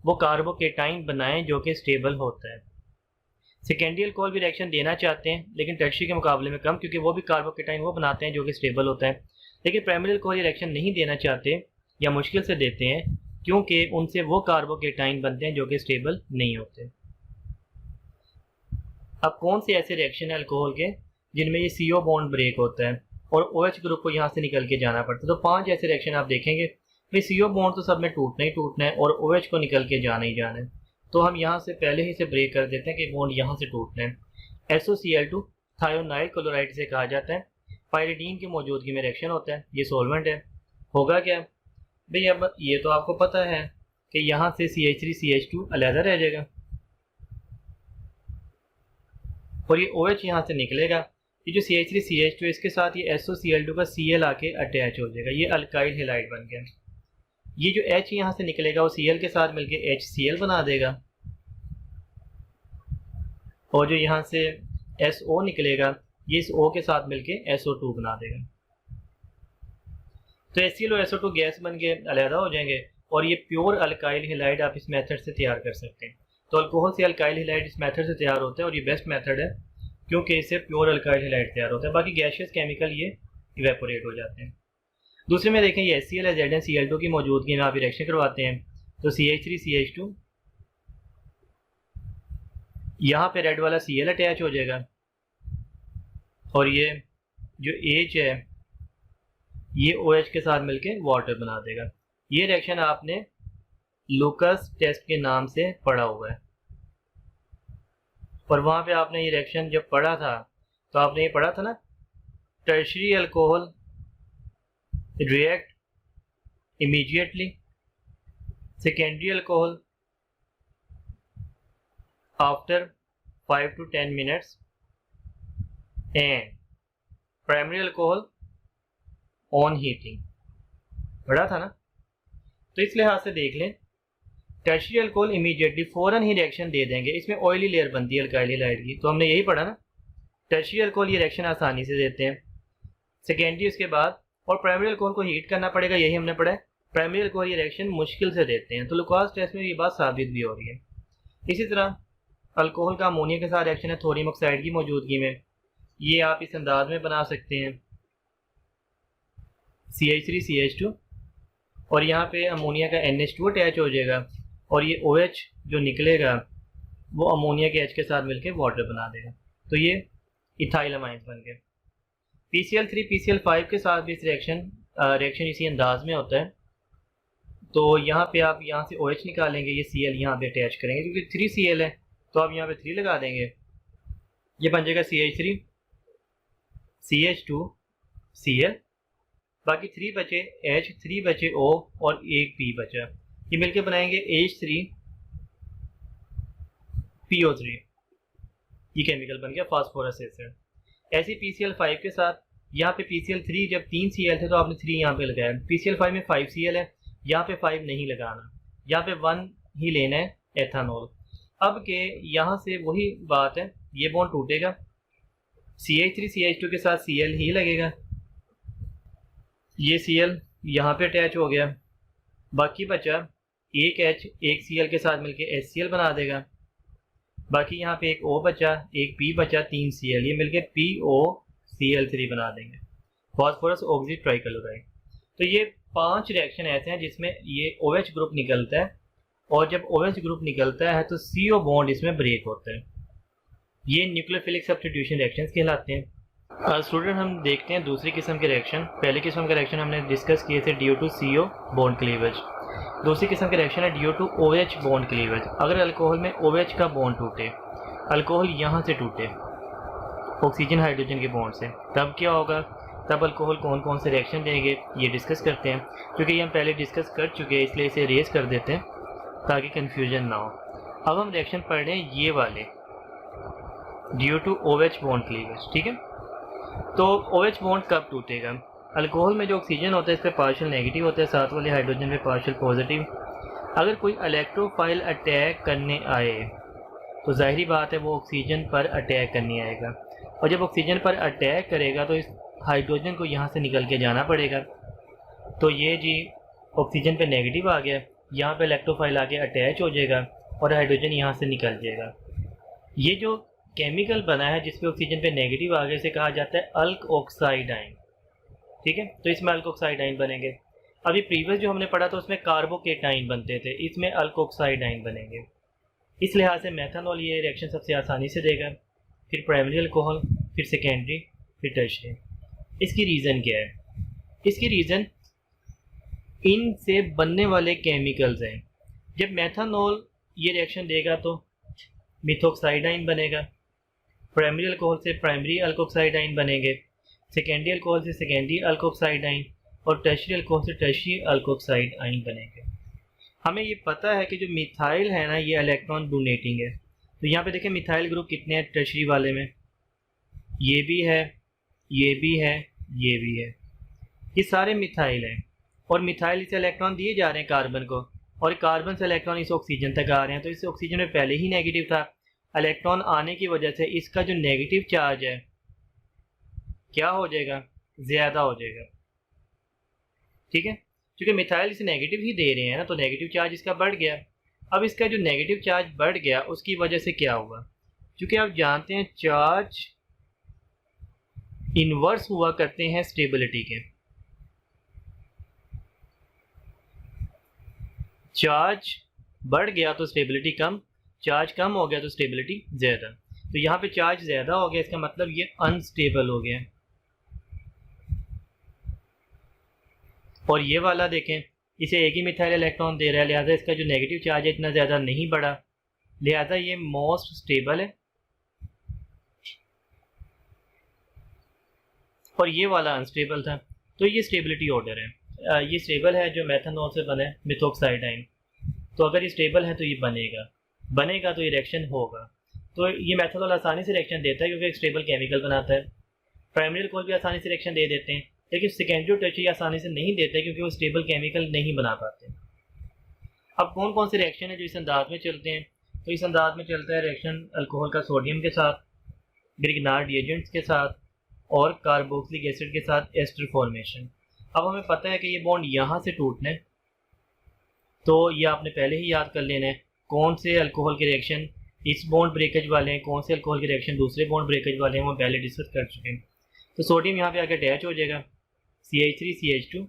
वो कार्बोकेटाइन बनाएं जो कि स्टेबल होता है। सेकेंडरी अल्कोहल भी रिएक्शन देना चाहते हैं लेकिन टर्शरी के मुकाबले में कम, क्योंकि वो भी कार्बोकेटाइन वो बनाते हैं जो कि स्टेबल होता है। लेकिन प्राइमरी अल्कोहल ये रिएक्शन नहीं देना चाहते या मुश्किल से देते हैं, क्योंकि उनसे वो कार्बोकेटाइन बनते हैं जो कि स्टेबल नहीं होते। अब कौन से ऐसे रिएक्शन है अल्कोहल के जिनमें ये CO बॉन्ड ब्रेक होता है और OH ग्रुप को यहाँ से निकल के जाना पड़ता है? तो 5 ऐसे रिएक्शन आप देखेंगे, भाई CO बॉन्ड तो सब में टूटना ही टूटना है और OH को निकल के जाना ही जाना है। तो हम यहाँ से पहले ही से ब्रेक कर देते हैं कि बॉन्ड यहाँ से टूटना है। SOCl2 थायोनाइल क्लोराइड से कहा जाता है, पायरिडीन की मौजूदगी में रिएक्शन होता है, ये सॉल्वेंट है। होगा क्या भाई? अब ये तो आपको पता है कि यहाँ से CH3CH2 अलग रह जाएगा और ये OH यहाँ से निकलेगा। ये जो CH3CH2 इसके साथ ये SOCl2 का Cl आके अटैच हो जाएगा, ये अल्काइल हैलाइड बन गया। ये जो H यहाँ से निकलेगा वो Cl के साथ मिलके HCl बना देगा, और जो यहाँ से SO निकलेगा ये इस O के साथ मिलके SO2 बना देगा। तो HCl और SO2 गैस बन के अलहदा हो जाएंगे और ये प्योर अल्काइल हैलाइड आप इस मेथड से तैयार कर सकते हैं। तो अल्कोहल से अल्काइल हैलाइड इस मेथड से तैयार होता है और ये बेस्ट मेथड है क्योंकि इससे प्योर अल्काइल हैलाइड तैयार होता है। बाकी गैशियस केमिकल ये इवेपोरेट हो जाते हैं। दूसरे में देखें ये HCl है ZnCl2 की मौजूदगी में आप रिएक्शन करवाते हैं तो CH3CH2 यहाँ पे रेड वाला Cl अटैच हो जाएगा और ये जो H है ये OH के साथ मिलके वाटर बना देगा। ये रिएक्शन आपने लूकस टेस्ट के नाम से पढ़ा हुआ है और वहाँ पे आपने ये रिएक्शन जब पढ़ा था तो आपने ये पढ़ा था ना, tertiary alcohol react immediately, secondary alcohol after 5 to 10 minutes and primary alcohol on heating। पढ़ा था ना? तो इस लिहाज से देख लें, टर्शरी अल्कोहल इमीडिएटली फ़ौरन ही रिएक्शन दे देंगे। इसमें ऑयली लेयर बनती है अल्काइल हैलाइड की, तो हमने यही पढ़ा ना, टर्शरी अल्कोहल ये रिएक्शन आसानी से देते हैं। सेकेंडरी उसके बाद, और प्राइमरी अल्कोहल को हीट करना पड़ेगा, यही हमने पढ़ा है। प्राइमरी अल्कोहल ये रिएक्शन मुश्किल से देते हैं, तो लुकास टेस्ट में ये बात साबित भी हो रही है। इसी तरह अल्कोहल का अमोनिया के साथ रिएक्शन है थोरियम ऑक्साइड की मौजूदगी में, ये आप इस अंदाज में बना सकते हैं CH3CH2 और यहाँ पे अमोनिया का NH2 अटैच हो जाएगा और ये OH जो निकलेगा वो अमोनिया के H के साथ मिलकर वाटर बना देगा, तो ये इथाइल अमाइंस बन गए। PCl3 PCl5 के साथ भी इस रिएक्शन इसी अंदाज में होता है। तो यहाँ पे आप यहाँ से OH निकालेंगे, ये Cl यहाँ पे अटैच करेंगे क्योंकि 3Cl है तो आप यहाँ पे 3 लगा देंगे, ये बन जाएगा CH3 CH2 Cl, बाकी 3 बचे H, 3 बचे O और एक P बचा, ये मिलके बनाएंगे H3 PO3, ये केमिकल बन गया फास्फोरस एसिड। ऐसे PCl5 के साथ यहाँ पे PCl3 जब 3 Cl थे तो आपने 3 यहाँ पे लगाया, PCl5 में 5 Cl है, यहाँ पे 5 नहीं लगाना, यहाँ पे 1 ही लेना है एथानॉल। अब के यहाँ से वही बात है, ये बॉन्ड टूटेगा, CH3CH2 के साथ Cl ही लगेगा, ये Cl यहाँ पे अटैच हो गया, बाकी बचा एक H एक Cl के साथ मिलके HCl बना देगा, बाकी यहाँ पे एक O बचा, एक P बचा, 3 Cl, ये मिलके POCl3 बना देंगे, फास्फोरस ऑक्सी ट्राइक्लोराइड। तो ये 5 रिएक्शन ऐसे हैं जिसमें ये OH ग्रुप निकलता है और जब OH ग्रुप निकलता है तो CO बॉन्ड इसमें ब्रेक होता है, ये न्यूक्लियोफिलिक सब्स्टिट्यूशन रिएक्शंस कहलाते हैं। स्टूडेंट हम देखते हैं दूसरी किस्म के रिएक्शन। पहली किस्म के रिएक्शन हमने डिस्कस किए थे DO2CO बॉन्ड क्लीवेज, दूसरी किस्म के रिएक्शन है DO2OH बॉन्ड क्लीवेज। अगर अल्कोहल में OH का बॉन्ड टूटे, अल्कोहल यहाँ से टूटे ऑक्सीजन हाइड्रोजन के बॉन्ड से, तब क्या होगा, तब अल्कोहल कौन कौन से रिएक्शन देंगे ये डिस्कस करते हैं। क्योंकि ये हम पहले डिस्कस कर चुके हैं इसलिए इसे रेस कर देते हैं ताकि कन्फ्यूजन ना हो। अब हम रिएक्शन पढ़ रहे हैं ये वाले DO2OH बॉन्ड क्लीवेज, ठीक है। तो OH बॉन्ड कब टूटेगा, अल्कोहल में जो ऑक्सीजन होता है इस पर पार्शियल नेगेटिव होता है, साथ वाले हाइड्रोजन पे पार्शियल पॉजिटिव। अगर कोई इलेक्ट्रोफाइल अटैक करने आए तो जाहिर बात है वो ऑक्सीजन पर अटैक करने आएगा, और जब ऑक्सीजन पर अटैक करेगा तो इस हाइड्रोजन को यहाँ से निकल के जाना पड़ेगा। तो ये जी ऑक्सीजन पे नेगेटिव आ गया, यहाँ पे इलेक्ट्रोफाइल आके अटैच हो जाएगा और हाइड्रोजन यहाँ से निकल जाएगा। ये जो केमिकल बना है जिसपे ऑक्सीजन पे नेगेटिव आ गया इसे कहा जाता है अल्क ऑक्साइड आयन, ठीक है। तो इसमें अल्क ऑक्साइड आयन बनेंगे। अभी प्रीवियस जो हमने पढ़ा था उसमें कार्बोकेटाइन बनते थे, इसमें अल्क ऑक्साइड आयन बनेंगे। इस लिहाज से मेथनॉल ये रिएक्शन सबसे आसानी से देगा, फिर प्राइमरी अल्कोहल, फिर सेकेंडरी, फिर टर्शियरी। इसकी रीज़न क्या है, इसकी रीज़न इनसे बनने वाले केमिकल्स हैं। जब मेथनॉल ये रिएक्शन देगा तो मिथॉक्साइड आयन बनेगा, प्राइमरी अल्कोहल से प्राइमरी अल्कोक्साइड आयन बनेंगे, सेकेंडरी अल्कोहल से सेकेंडरी अल्कोक्साइड आयन और टर्शियरी अल्कोहल से टर्शियरी अल्कोक्साइड आयन बनेंगे। हमें ये पता है कि जो मिथाइल है ना ये इलेक्ट्रॉन डोनेटिंग है, तो यहाँ पे देखें मिथाइल ग्रुप कितने हैं टर्शियरी वाले में, ये भी है, ये भी है, ये भी है, ये सारे मिथाइल हैं। और मिथाइल से इलेक्ट्रॉन दिए जा रहे हैं कार्बन को, और कार्बन से इलेक्ट्रॉन इस ऑक्सीजन तक आ रहे हैं, तो इस ऑक्सीजन में पहले ही नेगेटिव था, इलेक्ट्रॉन आने की वजह से इसका जो नेगेटिव चार्ज है क्या हो जाएगा, ज़्यादा हो जाएगा। ठीक है, क्योंकि मिथाइल इसे नेगेटिव ही दे रहे हैं ना, तो नेगेटिव चार्ज इसका बढ़ गया। अब इसका जो नेगेटिव चार्ज बढ़ गया उसकी वजह से क्या हुआ, क्योंकि आप जानते हैं चार्ज इन्वर्स हुआ करते हैं स्टेबिलिटी के। चार्ज बढ़ गया तो स्टेबिलिटी कम, चार्ज कम हो गया तो स्टेबिलिटी ज़्यादा। तो यहाँ पे चार्ज ज़्यादा हो गया, इसका मतलब ये अनस्टेबल हो गया। और ये वाला देखें, इसे एक ही मिथाइल इलेक्ट्रॉन दे रहा है, लिहाजा इसका जो नेगेटिव चार्ज है इतना ज़्यादा नहीं बढ़ा, लिहाजा ये मोस्ट स्टेबल है। और ये वाला अनस्टेबल था, तो ये स्टेबिलिटी ऑर्डर है। ये स्टेबल है जो मेथनॉल से बने मिथोक्साइडाइन, तो अगर ये स्टेबल है तो ये बनेगा तो ये रिएक्शन होगा। तो ये मेथनॉल आसानी से रिएक्शन देता है क्योंकि एक स्टेबल केमिकल बनाता है। प्राइमरी अल्कोहल भी आसानी से रिएक्शन दे देते हैं, लेकिन सेकेंडरी और टर्शियरी आसानी से नहीं देते क्योंकि वो स्टेबल केमिकल नहीं बना पाते। अब कौन कौन से रिएक्शन है जो इस अंदाज में चलते हैं, तो इस अंदाज में चलता है रिएक्शन अल्कोहल का सोडियम के साथ, ग्रिग्नार्ड रिएजेंट्स के साथ और कार्बोक्सिलिक एसिड के साथ एस्टर फॉर्मेशन। अब हमें पता है कि ये बॉन्ड यहाँ से टूटना है, तो ये आपने पहले ही याद कर लेना है कौन से अल्कोहल के रिएक्शन इस बॉन्ड ब्रेकेज वाले हैं, कौन से अल्कोहल के रिएक्शन दूसरे बॉन्ड ब्रेकेज वाले हैं, वो पहले डिस्कस कर चुके हैं। तो सोडियम यहाँ पे आके अटैच हो जाएगा CH3CH2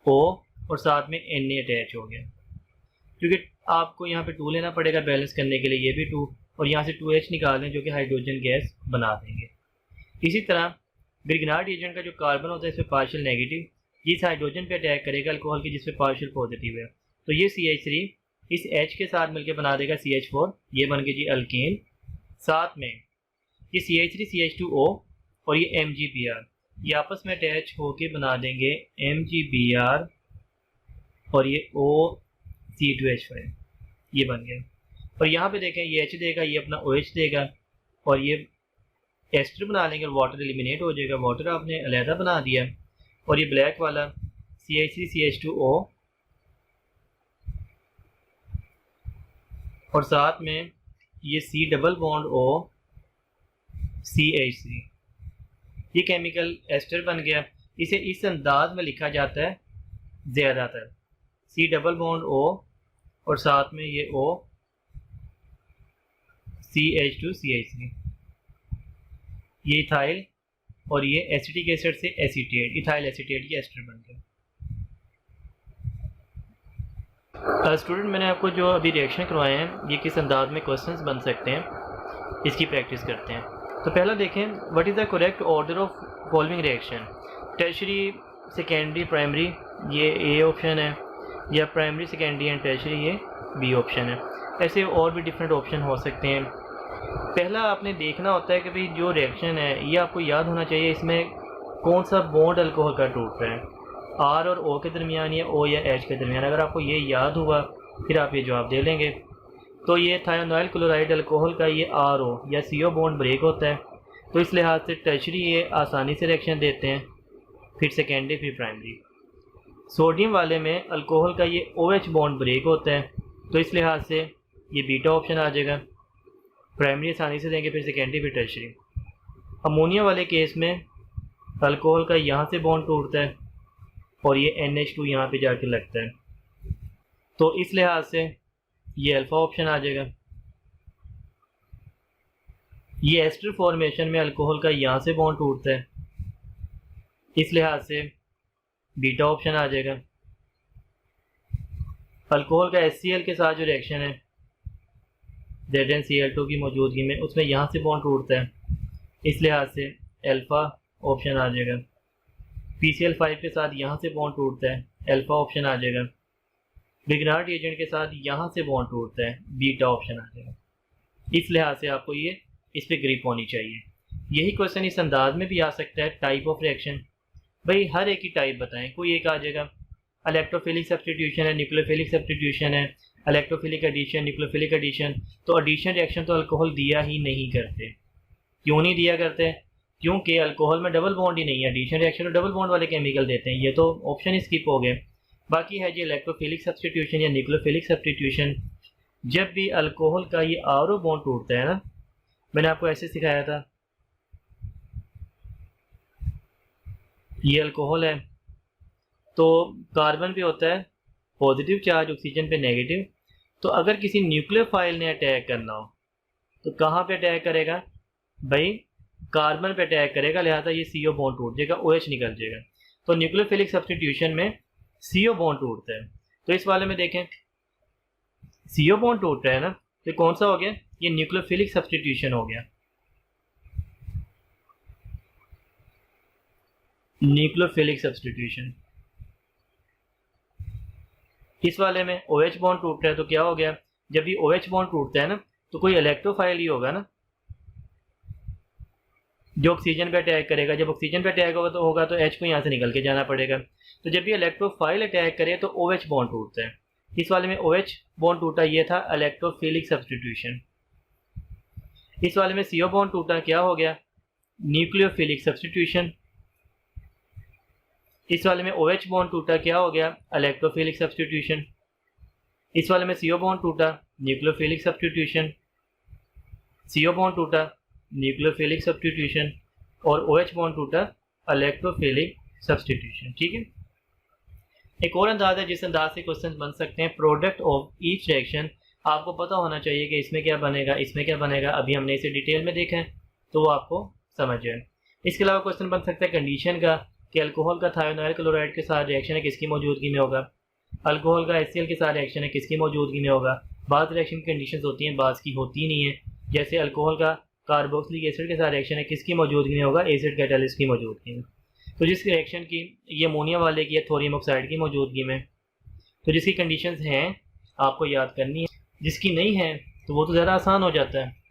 O और साथ में Na अटैच हो गया, क्योंकि आपको यहाँ पे 2 लेना पड़ेगा बैलेंस करने के लिए, ये भी 2 और यहाँ से 2H निकाल दें जो कि हाइड्रोजन गैस बना देंगे। इसी तरह ग्रिग्नार्ड एजेंट का जो कार्बन होता है इस पर पार्शियल नेगेटिव, इस हाइड्रोजन पे अटैक करेगा अल्कोहल की जिस पे पार्शियल पॉजिटिव है, तो ये CH3 इस H के साथ मिलकर बना देगा CH4, ये बन गया जी अल्केन। साथ में ये CH3CH2O और ये MgBr, ये आपस में अटैच होके बना देंगे MgBr और ये OC2H5, ये बन गया। और यहाँ पे देखें ये H देगा, ये अपना OH देगा और ये एस्टर बना लेंगे, वाटर एलिमिनेट हो जाएगा, वाटर आपने अलहदा बना दिया। और ये ब्लैक वाला CH3CH2O और साथ में ये C double bond O CH3, ये केमिकल एस्टर बन गया। इसे इस अंदाज में लिखा जाता है ज़्यादातर C डबल बॉन्ड O और साथ में ये O CH2CH3, ये इथाइल और ये एसिटिक एसिड से एसीटेट, इथाइल एसीटेट की एस्टर बन गया। स्टूडेंट मैंने आपको जो अभी रिएक्शन करवाए हैं ये किस अंदाज में क्वेश्चंस बन सकते हैं, इसकी प्रैक्टिस करते हैं। तो पहला देखें, what is the correct order of following reaction, tertiary secondary primary ये ए ऑप्शन है, या प्राइमरी सेकेंडरी एंड टर्शियरी ये बी ऑप्शन है। ऐसे और भी डिफरेंट ऑप्शन हो सकते हैं। पहला आपने देखना होता है कि भाई जो रिएक्शन है ये आपको याद होना चाहिए इसमें कौन सा बॉन्ड अल्कोहल का टूट रहा है, आर और ओ के दरमियान या ओ या एच के दरमियान। अगर आपको ये याद हुआ फिर आप ये जवाब दे लेंगे। तो ये थायोनाइल क्लोराइड अल्कोहल का ये आर ओ या सी ओ बॉन्ड ब्रेक होता है, तो इस लिहाज से टर्शियरी ये आसानी से रिएक्शन देते हैं, फिर सेकेंडरी फिर प्राइमरी। सोडियम वाले में अल्कोहल का ये ओ एच बॉन्ड ब्रेक होता है, तो इस लिहाज से ये बीटा ऑप्शन आ जाएगा, प्राइमरी आसानी से देंगे फिर सेकेंडरी फिर टर्शियरी। अमोनिया वाले केस में अल्कोहल का यहाँ से बॉन्ड टूटता है और ये NH2 यहाँ पे जाके लगता है, तो इस लिहाज से ये अल्फा ऑप्शन आ जाएगा। ये एस्टर फॉर्मेशन में अल्कोहल का यहाँ से बॉन्ड टूटता है, इस लिहाज से बीटा ऑप्शन आ जाएगा। अल्कोहल का HCl के साथ जो रिएक्शन है ZnCl2 की मौजूदगी में उसमें यहाँ से बॉन्ड टूटता है, इस लिहाज से अल्फ़ा ऑप्शन आ जाएगा। PCl5 के साथ यहाँ से बॉन्ड टूटता है, अल्फ़ा ऑप्शन आ जाएगा। ग्रिग्नार्ड एजेंट के साथ यहाँ से बॉन्ड टूटता है, बीटा ऑप्शन आ जाएगा। इस लिहाज से आपको ये इस पर ग्रिप होनी चाहिए। यही क्वेश्चन इस अंदाज में भी आ सकता है, टाइप ऑफ रिएक्शन, भाई हर एक की टाइप बताएं। कोई एक आ जाएगा इलेक्ट्रोफिलिक सब्स्टिट्यूशन है, न्यूक्लियोफिलिक सब्स्टिट्यूशन है, इलेक्ट्रोफिलिक एडिशन, न्यूक्लियोफिलिक एडिशन। तो एडिशन रिएक्शन तो अल्कोहल दिया ही नहीं करते। क्यों नहीं दिया करते? क्योंकि अल्कोहल में डबल बॉन्ड ही नहीं है। एडिशन रिएक्शन तो डबल बॉन्ड वाले केमिकल देते हैं, ये तो ऑप्शन ही स्किप हो गए। बाकी है जी इलेक्ट्रोफिलिक सब्स्टिट्यूशन या न्यूक्लियोफिलिक सब्स्टिट्यूशन। जब भी अल्कोहल का ये आर बॉन्ड टूटता है ना, मैंने आपको ऐसे सिखाया था, ये अल्कोहल है, तो कार्बन पे होता है पॉजिटिव चार्ज, ऑक्सीजन पे नेगेटिव। तो अगर किसी न्यूक्लियोफाइल ने अटैक करना हो तो कहाँ पे अटैक करेगा भाई, कार्बन पे अटैक करेगा, लिहाजा ये CO बॉन्ड टूट जाएगा, OH निकल जाएगा। तो न्यूक्लियोफिलिक सब्स्टिट्यूशन में CO बॉन्ड टूटता है। तो इस वाले में देखें CO बॉन्ड टूट रहा है ना, तो कौन सा हो गया, ये न्यूक्लियोफिलिक सब्स्टिट्यूशन हो गया, न्यूक्लियोफिलिक सब्स्टिट्यूशन। इस वाले में OH बॉन्ड टूट रहा है, तो क्या हो गया, जब ये OH बॉन्ड टूटता है ना तो कोई इलेक्ट्रोफाइल ही होगा ना जो ऑक्सीजन पे अटैक करेगा। जब ऑक्सीजन पे अटैक होगा तो H को यहाँ से निकल के जाना पड़ेगा। तो जब ये इलेक्ट्रोफाइल अटैक करे तो OH बॉन्ड टूटता है। इस वाले में OH बॉन्ड टूटा, ये था इलेक्ट्रोफिलिक सब्स्टिट्यूशन। इस वाले में CO बॉन्ड टूटा, क्या हो गया, न्यूक्लियोफिलिक सब्स्टिट्यूशन। इस वाले में OH बॉन्ड टूटा, क्या हो गया, इलेक्ट्रोफिलिक सब्स्टिट्यूशन। इस वाले में CO बॉन्ड टूटा, न्यूक्लियोफिलिक सब्स्टिट्यूशन। CO बॉन्ड टूटा, न्यूक्लियोफिलिक सब्स्टिट्यूशन, और OH बॉन्ड टूटा, इलेक्ट्रोफिलिक सब्स्टिट्यूशन। ठीक है, एक और अंदाज है जिस अंदाज से क्वेश्चन बन सकते हैं, प्रोडक्ट ऑफ ईच रिएक्शन। आपको पता होना चाहिए कि इसमें क्या बनेगा, इसमें क्या बनेगा। अभी हमने इसे डिटेल में देखा है तो वो आपको समझ जाए। इसके अलावा क्वेश्चन बन सकता है कंडीशन का, कि अल्कोहल का थायोनाइल क्लोराइड के साथ रिएक्शन है, किसकी मौजूदगी में होगा। अल्कोहल का HCl के साथ रिएक्शन है, किसकी मौजूदगी में होगा। बाज़ रिएक्शन की कंडीशंस होती हैं, बाज़ की होती नहीं है। जैसे अल्कोहल का कार्बोक्सिलिक एसिड के साथ रिएक्शन है, किसकी मौजूदगी में होगा, एसिड कैटालिस्ट की मौजूदगी में। तो जिस रिएक्शन की ये अमोनिया वाले की है थोरियम ऑक्साइड की मौजूदगी में। तो जिसकी कंडीशंस हैं आपको याद करनी है, जिसकी नहीं है तो वो तो ज़्यादा आसान हो जाता है।